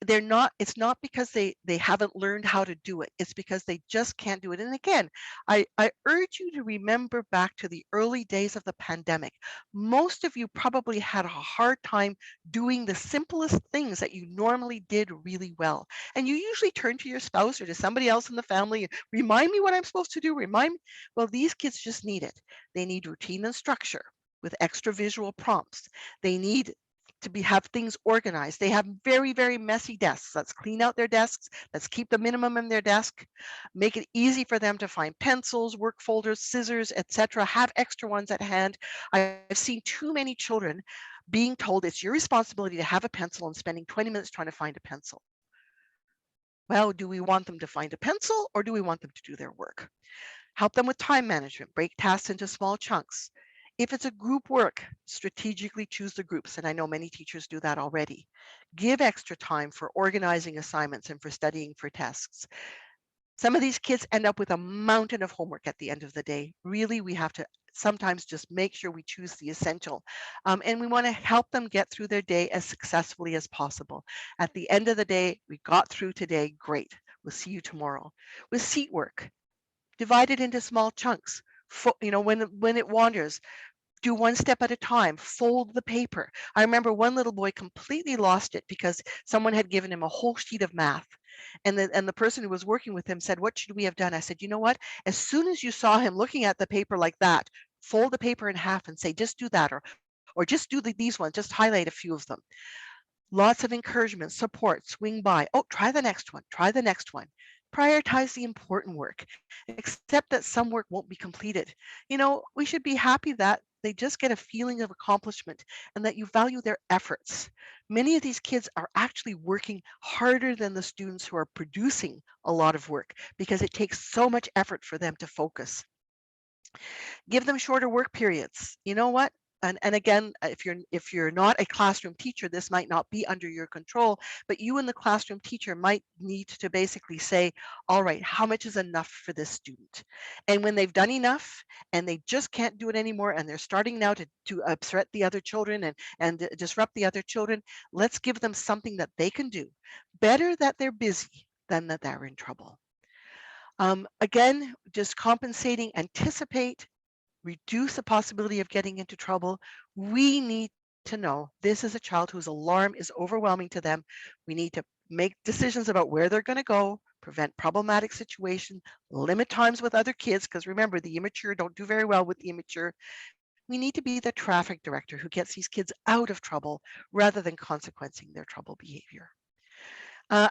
It's not because they haven't learned how to do it. It's because they just can't do it. And again, I urge you to remember back to the early days of the pandemic. Most of you probably had a hard time doing the simplest things that you normally did really well. And you usually turn to your spouse or to somebody else in the family, remind me what I'm supposed to do, remind me. Well, these kids just need it. They need routine and structure with extra visual prompts. They need to have things organized. They have very, very messy desks. Let's clean out their desks. Let's keep the minimum in their desk. Make it easy for them to find pencils, work folders, scissors, etc. Have extra ones at hand. I've seen too many children being told it's your responsibility to have a pencil and spending 20 minutes trying to find a pencil. Well, do we want them to find a pencil or do we want them to do their work? Help them with time management. Break tasks into small chunks. If it's a group work, strategically choose the groups, and I know many teachers do that already. Give extra time for organizing assignments and for studying for tests. Some of these kids end up with a mountain of homework at the end of the day. Really, we have to sometimes just make sure we choose the essential. And we want to help them get through their day as successfully as possible. At the end of the day, we got through today, great. We'll see you tomorrow. With seat work, divide it into small chunks. When it wanders, do one step at a time, fold the paper. I remember one little boy completely lost it because someone had given him a whole sheet of math. And the person who was working with him said, what should we have done? I said, you know what? As soon as you saw him looking at the paper like that, fold the paper in half and say, just do that, or just do these ones, just highlight a few of them. Lots of encouragement, support, swing by. Oh, try the next one, try the next one. Prioritize the important work. Accept that some work won't be completed. We should be happy that they just get a feeling of accomplishment and that you value their efforts. Many of these kids are actually working harder than the students who are producing a lot of work because it takes so much effort for them to focus. Give them shorter work periods. You know what? And again, if you're not a classroom teacher, this might not be under your control, but you and the classroom teacher might need to basically say, all right, how much is enough for this student? And when they've done enough and they just can't do it anymore and they're starting now to upset the other children and disrupt the other children, let's give them something that they can do. Better that they're busy than that they're in trouble. Again, just compensating, anticipate, reduce the possibility of getting into trouble. We need to know this is a child whose alarm is overwhelming to them. We need to make decisions about where they're going to go, prevent problematic situations, limit times with other kids, because remember, the immature don't do very well with the immature. We need to be the traffic director who gets these kids out of trouble rather than consequencing their trouble behavior.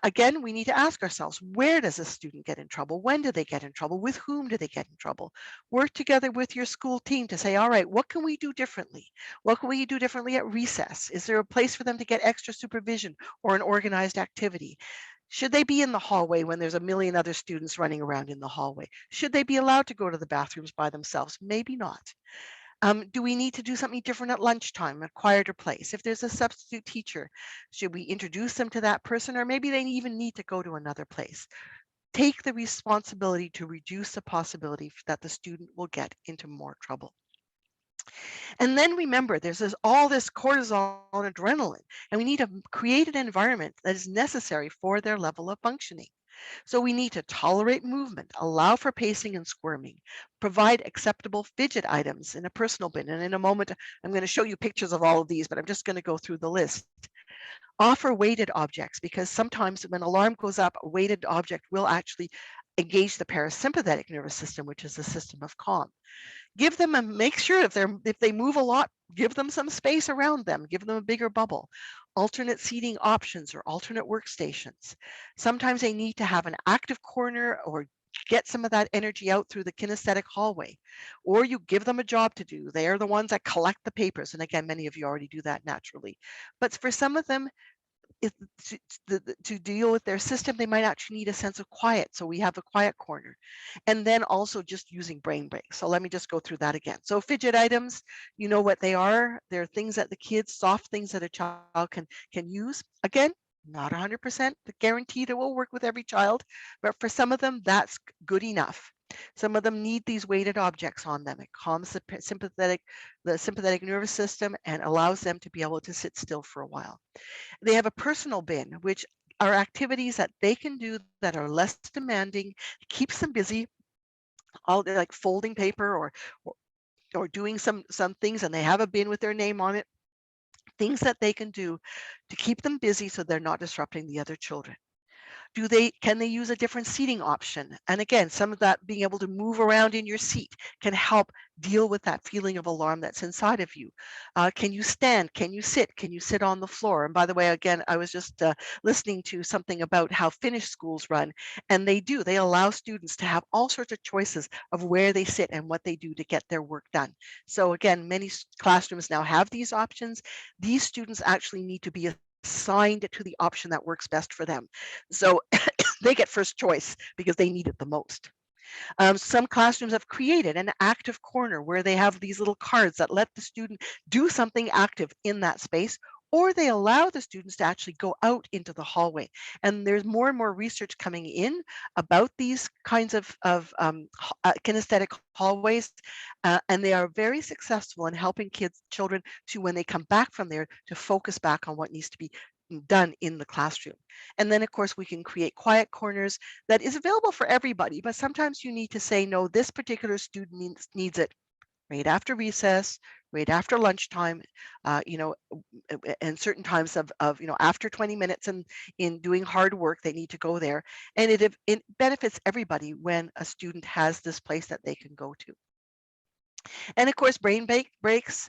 Again, we need to ask ourselves, where does a student get in trouble? When do they get in trouble? With whom do they get in trouble? Work together with your school team to say, all right, what can we do differently? What can we do differently at recess? Is there a place for them to get extra supervision or an organized activity? Should they be in the hallway when there's a million other students running around in the hallway? Should they be allowed to go to the bathrooms by themselves? Maybe not. Do we need to do something different at lunchtime, a quieter place? If there's a substitute teacher, should we introduce them to that person, or maybe they even need to go to another place? Take the responsibility to reduce the possibility that the student will get into more trouble. And then remember, all this cortisol and adrenaline, and we need to create an environment that is necessary for their level of functioning. So we need to tolerate movement, allow for pacing and squirming, provide acceptable fidget items in a personal bin. And in a moment, I'm going to show you pictures of all of these, but I'm just going to go through the list. Offer weighted objects, because sometimes when alarm goes up, a weighted object will actually engage the parasympathetic nervous system, which is the system of calm. Give them make sure if they move a lot, give them some space around them, give them a bigger bubble. Alternate seating options or alternate workstations. Sometimes they need to have an active corner or get some of that energy out through the kinesthetic hallway, or you give them a job to do. They are the ones that collect the papers, and again, many of you already do that naturally, but for some of them, if to deal with their system, they might actually need a sense of quiet. So we have a quiet corner. And then also just using brain breaks. So let me just go through that again. So fidget items, you know what they are. They're things that the kids, soft things that a child can use. Again, not 100% guaranteed it will work with every child, but for some of them, that's good enough. Some of them need these weighted objects on them. It calms the sympathetic nervous system and allows them to be able to sit still for a while. They have a personal bin, which are activities that they can do that are less demanding, keeps them busy, all like folding paper or or doing some things, and they have a bin with their name on it. Things that they can do to keep them busy so they're not disrupting the other children. Can they use a different seating option? And again, some of that being able to move around in your seat can help deal with that feeling of alarm that's inside of you. Can you stand? Can you sit? Can you sit on the floor? And by the way, again, I was just listening to something about how Finnish schools run, and they allow students to have all sorts of choices of where they sit and what they do to get their work done. So again, many classrooms now have these options. These students actually need to be assigned to the option that works best for them. So they get first choice because they need it the most. Some classrooms have created an active corner where they have these little cards that let the student do something active in that space, or they allow the students to actually go out into the hallway. And there's more and more research coming in about these kinds of kinesthetic hallways, and they are very successful in helping children to, when they come back from there, to focus back on what needs to be done in the classroom. And then, of course, we can create quiet corners that is available for everybody, but sometimes you need to say, no, this particular student needs it right after recess, right after lunchtime, and certain times of after 20 minutes and in doing hard work, they need to go there. And it benefits everybody when a student has this place that they can go to. And of course, breaks.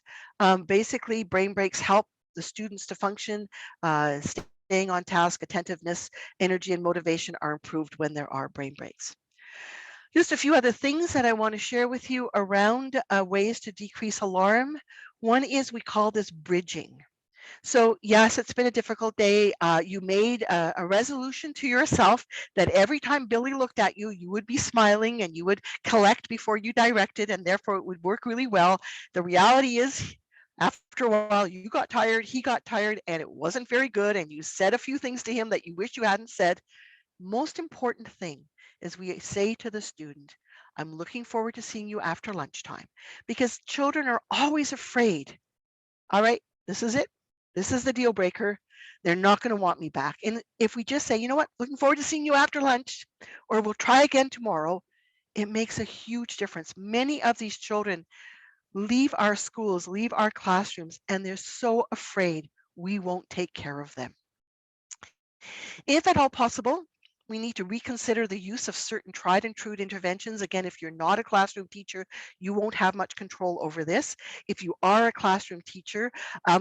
Basically, brain breaks help the students to function. Staying on task, attentiveness, energy, and motivation are improved when there are brain breaks. Just a few other things that I want to share with you around ways to decrease alarm. One is we call this bridging. So yes, it's been a difficult day. You made a resolution to yourself that every time Billy looked at you, you would be smiling and you would collect before you directed, and therefore it would work really well. The reality is, after a while, you got tired, he got tired, and it wasn't very good, and you said a few things to him that you wish you hadn't said. Most important thing is we say to the student, I'm looking forward to seeing you after lunchtime, because children are always afraid. All right, this is it. This is the deal breaker. They're not going to want me back. And if we just say, you know what, looking forward to seeing you after lunch, or we'll try again tomorrow, it makes a huge difference. Many of these children leave our schools, leave our classrooms, and they're so afraid we won't take care of them. If at all possible, we need to reconsider the use of certain tried and true interventions. Again, if you're not a classroom teacher, you won't have much control over this. If you are a classroom teacher,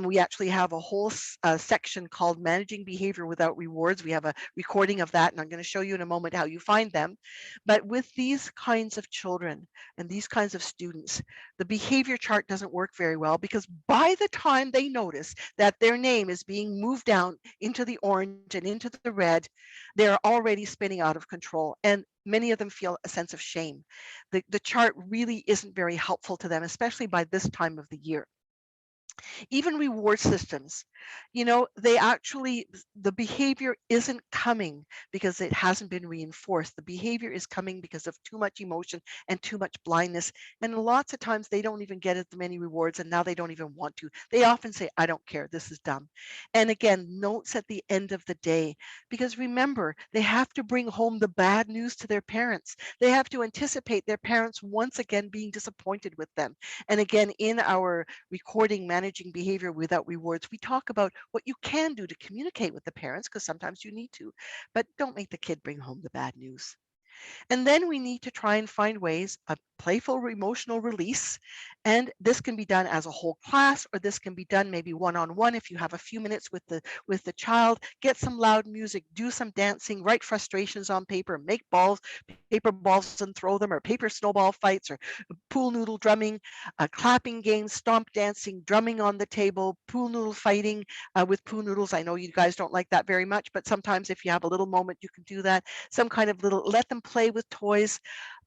we actually have a whole section called Managing Behavior Without Rewards. We have a recording of that, and I'm going to show you in a moment how you find them. But with these kinds of children and these kinds of students, the behavior chart doesn't work very well, because by the time they notice that their name is being moved down into the orange and into the red, they're already spinning out of control. And many of them feel a sense of shame. The chart really isn't very helpful to them, especially by this time of the year. Even reward systems, they actually, the behavior isn't coming because it hasn't been reinforced. The behavior is coming because of too much emotion and too much blindness. And lots of times they don't even get as many rewards, and now they don't even want to. They often say, I don't care, this is dumb. And again, notes at the end of the day, because remember, they have to bring home the bad news to their parents. They have to anticipate their parents once again being disappointed with them. And again, in our recording Managing Behavior Without Rewards, we talk about what you can do to communicate with the parents, because sometimes you need to, but don't make the kid bring home the bad news. And then we need to try and find ways of playful emotional release. And this can be done as a whole class, or this can be done maybe one-on-one if you have a few minutes with the child. Get some loud music, do some dancing, write frustrations on paper, make paper balls and throw them, or paper snowball fights, or pool noodle drumming, clapping games, stomp dancing, drumming on the table, pool noodle fighting with pool noodles. I know you guys don't like that very much, but sometimes if you have a little moment, you can do that. Some kind of little, let them play with toys.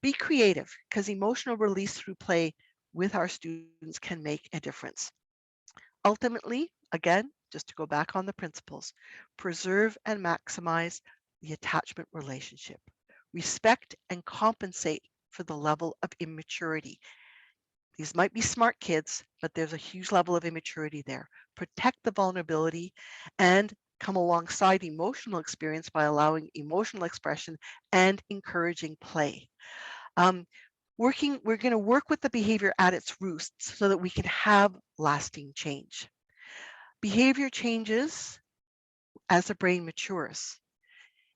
Be creative, because emotional release through play with our students can make a difference. Ultimately, again, just to go back on the principles, preserve and maximize the attachment relationship. Respect and compensate for the level of immaturity. These might be smart kids, but there's a huge level of immaturity there. Protect the vulnerability and come alongside emotional experience by allowing emotional expression and encouraging play. We're going to work with the behavior at its roots so that we can have lasting change. Behavior changes as the brain matures.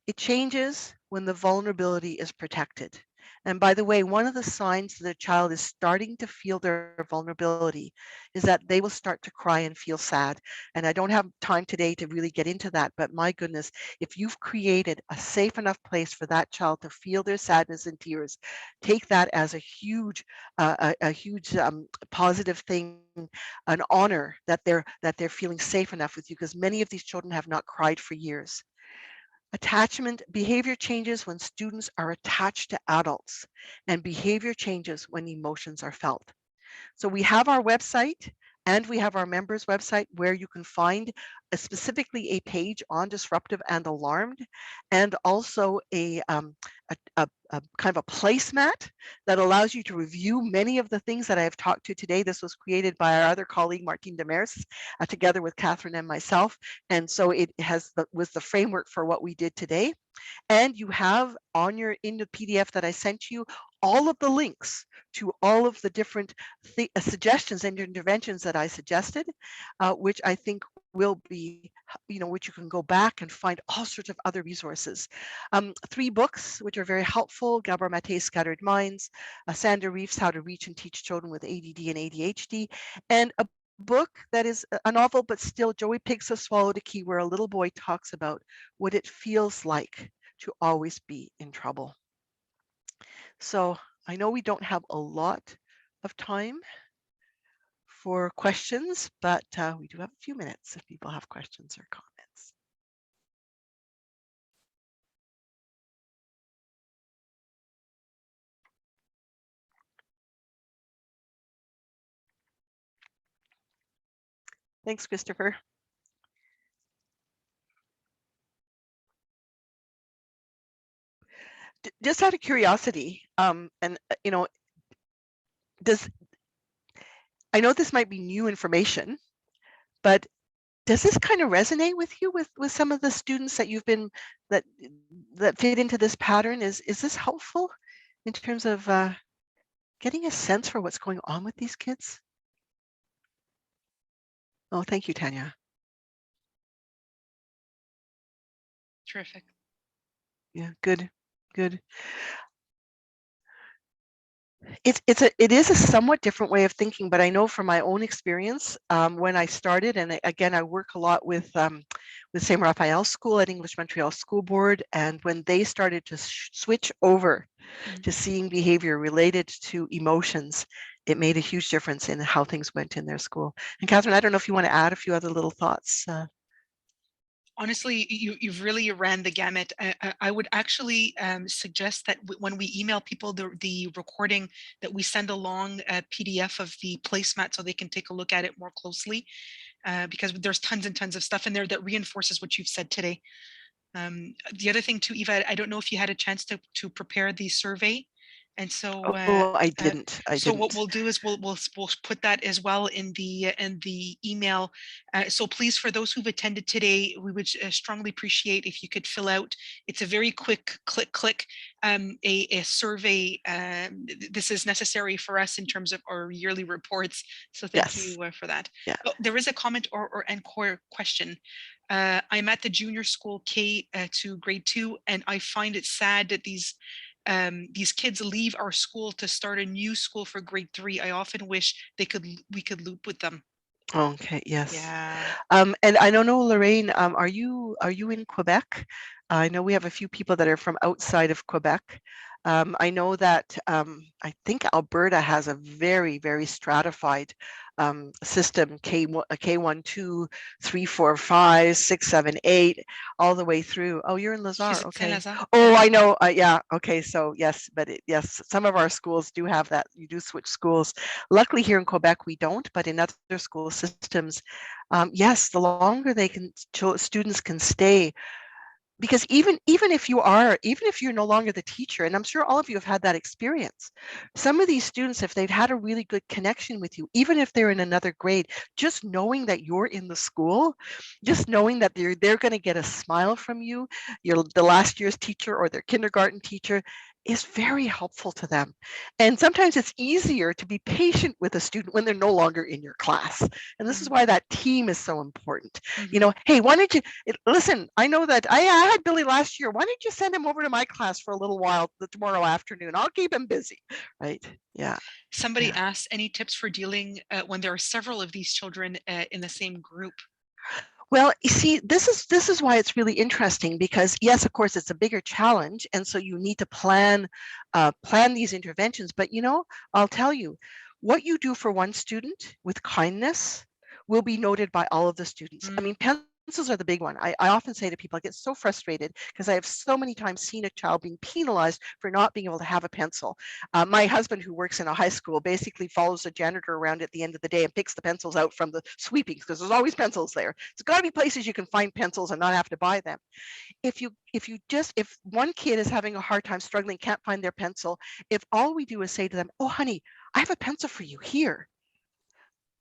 It changes when the vulnerability is protected. And by the way, one of the signs that a child is starting to feel their vulnerability is that they will start to cry and feel sad. And I don't have time today to really get into that, but my goodness, if you've created a safe enough place for that child to feel their sadness and tears, take that as a huge, positive thing, an honor that they're feeling safe enough with you, because many of these children have not cried for years. Attachment behavior changes when students are attached to adults, and behavior changes when emotions are felt. So we have our website, and we have our members website, where you can find specifically a page on Disruptive and Alarmed, and also a kind of a placemat that allows you to review many of the things that I have talked to today. This was created by our other colleague, Martine Demers, together with Catherine and myself. And so it was the framework for what we did today. And you have in the PDF that I sent you, all of the links to all of the different suggestions and interventions that I suggested, which I think will be, which you can go back and find all sorts of other resources. 3 books, which are very helpful: Gabor Mate's Scattered Minds, Sandra Reef's How to Reach and Teach Children with ADD and ADHD, and a book that is a novel, but still, Joey Pigs Have Swallowed a Key, where a little boy talks about what it feels like to always be in trouble. So I know we don't have a lot of time for questions, but we do have a few minutes if people have questions or comments. Thanks, Christopher. Just out of curiosity, I know this might be new information, but does this kind of resonate with you, with some of the students that you've been that fit into this pattern? Is this helpful in terms of getting a sense for what's going on with these kids? Oh, thank you, Tanya. Terrific. Yeah, good. It is a somewhat different way of thinking, but I know from my own experience, when I started, and again, I work a lot with St. Raphael's School at English Montreal School Board, and when they started to switch over to seeing behavior related to emotions, it made a huge difference in how things went in their school. And Catherine, I don't know if you want to add a few other little thoughts. Honestly, you've really ran the gamut. I would actually suggest that when we email people the recording, that we send along a PDF of the placemat so they can take a look at it more closely, because there's tons and tons of stuff in there that reinforces what you've said today. The other thing too, Eva, I don't know if you had a chance to prepare the survey. And so, I didn't. so what we'll do is we'll put that as well in the email. So please, for those who've attended today, we would strongly appreciate if you could fill out. It's a very quick click a survey. This is necessary for us in terms of our yearly reports. So thank you for that. Yeah. Oh, there is a comment or encore question. I'm at the junior school K to grade 2, and I find it sad that these kids leave our school to start a new school for grade 3. I often wish we could loop with them. Okay. Yes. Yeah. And I don't know, Lorraine, are you in Quebec? I know we have a few people that are from outside of Quebec. I know that I think Alberta has a very, very stratified system, K1, 2, 3, 4, 5, 6, 7, 8, all the way through. Oh, you're in Lazare. Okay. Oh, I know. Yeah. Okay. So yes, but yes, some of our schools do have that. You do switch schools. Luckily here in Quebec, we don't, but in other school systems, yes, the longer students can stay, because even if you're no longer the teacher, and I'm sure all of you have had that experience, some of these students, if they've had a really good connection with you, even if they're in another grade, just knowing that you're in the school, just knowing that they're going to get a smile from you, you're the last year's teacher or their kindergarten teacher, is very helpful to them. And sometimes it's easier to be patient with a student when they're no longer in your class. And this is why that team is so important. You know, hey, why don't you listen? I know that I had Billy last year. Why don't you send him over to my class for a little while tomorrow afternoon? I'll keep him busy, right? Yeah. Somebody asked, any tips for dealing when there are several of these children in the same group? Well, you see, this is why it's really interesting, because yes, of course, it's a bigger challenge, and so you need to plan these interventions. But you know, I'll tell you, what you do for one student with kindness will be noted by all of the students. I mean, pencils are the big one. I often say to people, I get so frustrated because I have so many times seen a child being penalized for not being able to have a pencil. My husband, who works in a high school, basically follows the janitor around at the end of the day and picks the pencils out from the sweepings, because there's always pencils there. There's got to be places you can find pencils and not have to buy them. If one kid is having a hard time struggling, can't find their pencil, if all we do is say to them, oh honey, I have a pencil for you here,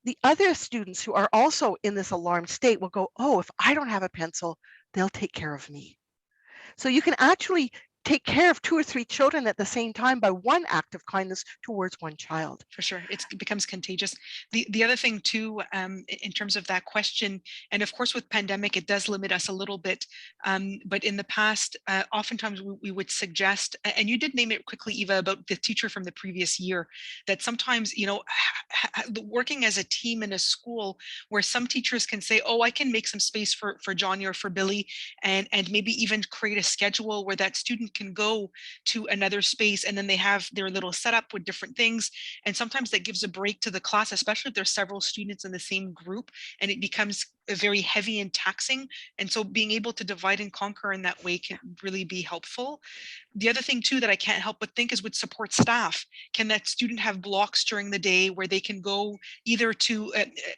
the other students who are also in this alarmed state will go, oh, if I don't have a pencil, they'll take care of me. So you can actually take care of 2 or 3 children at the same time by one act of kindness towards one child. For sure, it becomes contagious. The other thing too, in terms of that question, and of course with pandemic, it does limit us a little bit. But in the past, oftentimes we would suggest, and you did name it quickly, Eva, about the teacher from the previous year, that sometimes, you know, working as a team in a school where some teachers can say, oh, I can make some space for Johnny or for Billy, and maybe even create a schedule where that student can go to another space, and then they have their little setup with different things. And sometimes that gives a break to the class, especially if there's several students in the same group and it becomes very heavy and taxing. And so being able to divide and conquer in that way can really be helpful. The other thing too that I can't help but think is with support staff. Can that student have blocks during the day where they can go either to,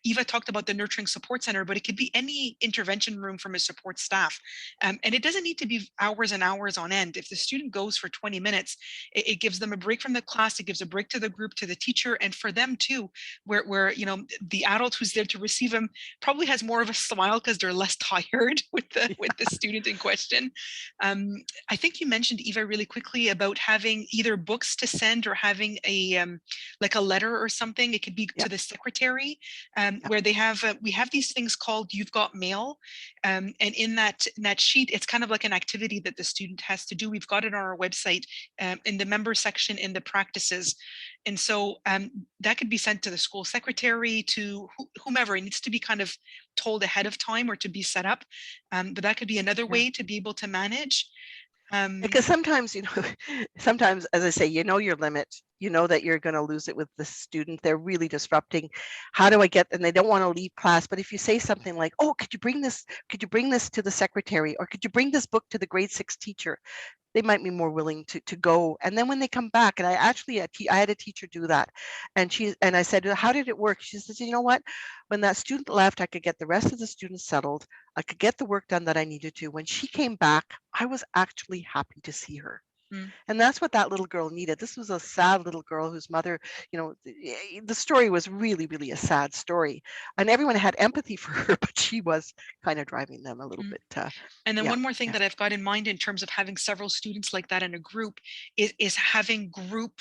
Eva talked about the nurturing support center, but it could be any intervention room from a support staff. And it doesn't need to be hours and hours on end. If the student goes for 20 minutes, it gives them a break from the class, it gives a break to the group, to the teacher, and for them too, where you know, the adult who's there to receive them probably has more of a smile because they're less tired with the student in question. I think you mentioned, Eva, really quickly about having either books to send or having a like a letter or something. It could be to the secretary, where they have we have these things called You've Got Mail, and in that sheet, it's kind of like an activity that the student has to do. We've got it on our website in the member section in the practices. And so that could be sent to the school secretary, to whomever. It needs to be kind of told ahead of time or to be set up. But that could be another way to be able to manage. Because sometimes, you know, sometimes, as I say, you know your limit. you know that you're going to lose it with the student. They're really disrupting. How do I get, and they don't want to leave class, but if you say something like, oh, could you bring this to the secretary, or could you bring this book to the grade 6 teacher, they might be more willing to go. And then when they come back, and I actually, I had a teacher do that, and I said, how did it work? She says, you know what, when that student left, I could get the rest of the students settled, I could get the work done that I needed to. When she came back, I was actually happy to see her. Mm. And that's what that little girl needed. This was a sad little girl whose mother, the story was really, really a sad story. And everyone had empathy for her, but she was kind of driving them a little Mm. bit. And then Yeah, one more thing yeah, that I've got in mind in terms of having several students like that in a group is having group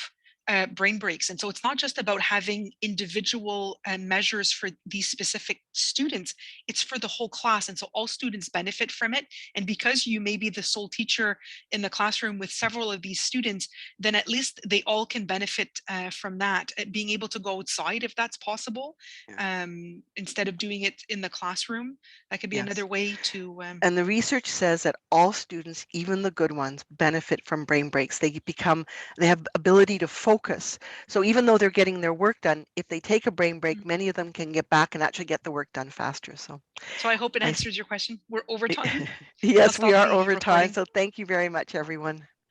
brain breaks. And so it's not just about having individual measures for these specific students, it's for the whole class. And so all students benefit from it. And because you may be the sole teacher in the classroom with several of these students, then at least they all can benefit from that. Being able to go outside if that's possible, yeah. instead of doing it in the classroom, that could be Yes. another way to And the research says that all students, even the good ones, benefit from brain breaks. They have ability to focus. So even though they're getting their work done, if they take a brain break, many of them can get back and actually get the work done faster. So I hope it I, answers your question. We're over time. I'll yes, we stop are the over time. recording. So thank you very much, everyone.